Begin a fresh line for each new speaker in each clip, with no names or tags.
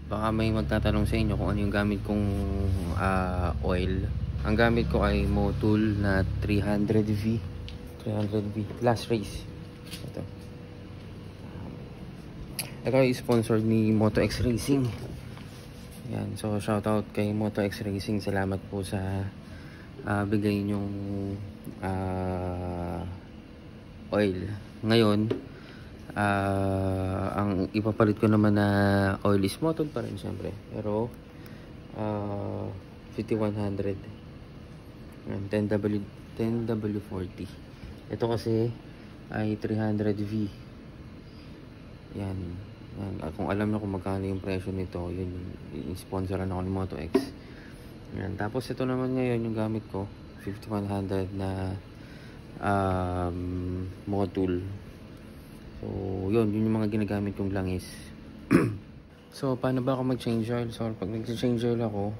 Baka may magtatanong sa inyo kung ano yung gamit kong oil. Ang gamit ko ay Motul na 300V. 300V last race. Ito ay sponsored ni Moto X Racing. Yan, so shoutout kay Moto X Racing. Salamat po sa bigay nyong oil. Ngayon, ang ipapalit ko naman na oil is Motul pa rin syempre. Pero 5100 and 10W40. Ito kasi ay 300V. Yan. Kung alam na kung magkano yung presyo nito, yun yung sponsoran ako ni Moto X. Yan. Tapos ito naman ngayon yung gamit ko, 5100 na Motul. So yun yung mga ginagamit kong langis. So paano ba ako mag-change oil? So pag nag-change oil ako,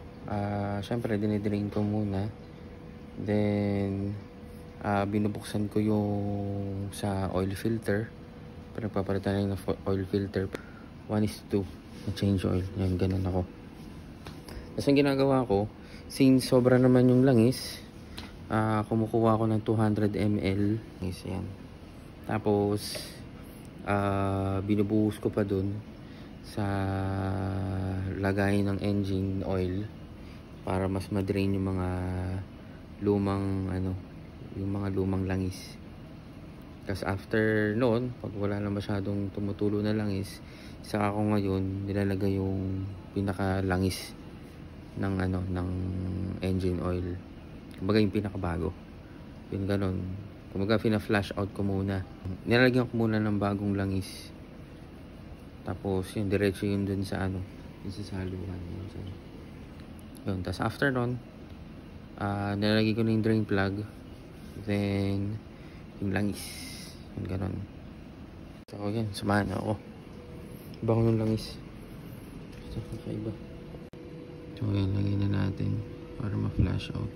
syempre dinidrain ko muna. Then binubuksan ko yung sa oil filter. Pinagpapalitan lang ng oil filter. 1:2 na change oil. Yan, ganun ako. Tapos ang ginagawa ko, since sobra naman yung langis, kumukuha ako ng 200 ml. Yan. Tapos binubuhos ko pa dun sa lagay ng engine oil para mas madrain yung mga lumang yung mga lumang langis. Kasi after noon, pag wala na masyadong tumutulo na langis, saka ko ngayon nilalagay yung pinakalangis ng ng engine oil. Kumbaga yung pinakabago. Yung ganun. Kumbaga fina-flash out ko muna. Nilalagyan ko muna ng bagong langis. Tapos yun, diretso yun dun sa yung sa saluhan. Yun. Tapos after nun, nilalagay ko na yung drain plug. Then yung langis. Yung ganun. So yan, samahan na ako. Iba ko yung langis. So kakaiba. So yan, lagay na natin para ma-flash out.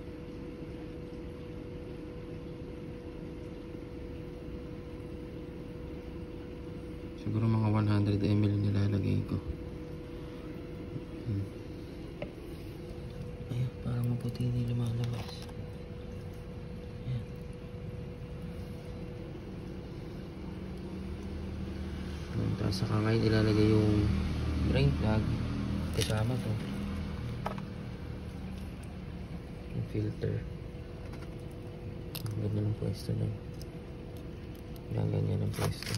Siguro mga 100 ml nilalagay ko. Ayun, parang maputi na lumalabas. Ayan. Tapos saka ngayon ilalagay yung drain plug. Kasama to. Yung filter. Ang ganda ng pwesto na. Ganyan ang pwesto.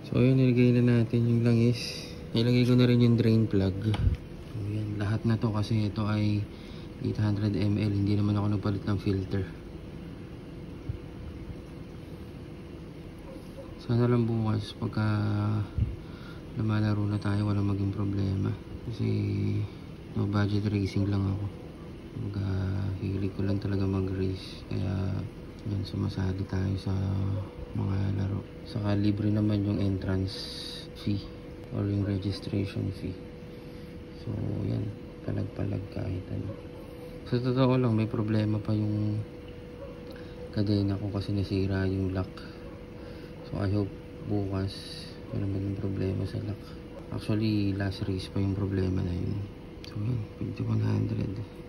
So yun, nilagay na natin yung langis. Nilagay ko na rin yung drain plug. So yan, lahat na to kasi ito ay 800 ml. Hindi naman ako nagpalit ng filter. Sana lang bukas pagka lumalaro na tayo walang maging problema. Kasi no budget racing lang ako. Hilig ko lang talaga mag-race. Kaya yan, sumasali tayo sa mga laro. Saka libre naman yung entrance fee or yung registration fee. So yan, palag-palag kahit ano. Sa totoo lang, may problema pa yung kadena ko kasi nasira yung lock. So I hope bukas wala maging problema sa lock. Actually last race pa yung problema na yun. So yun, 5100.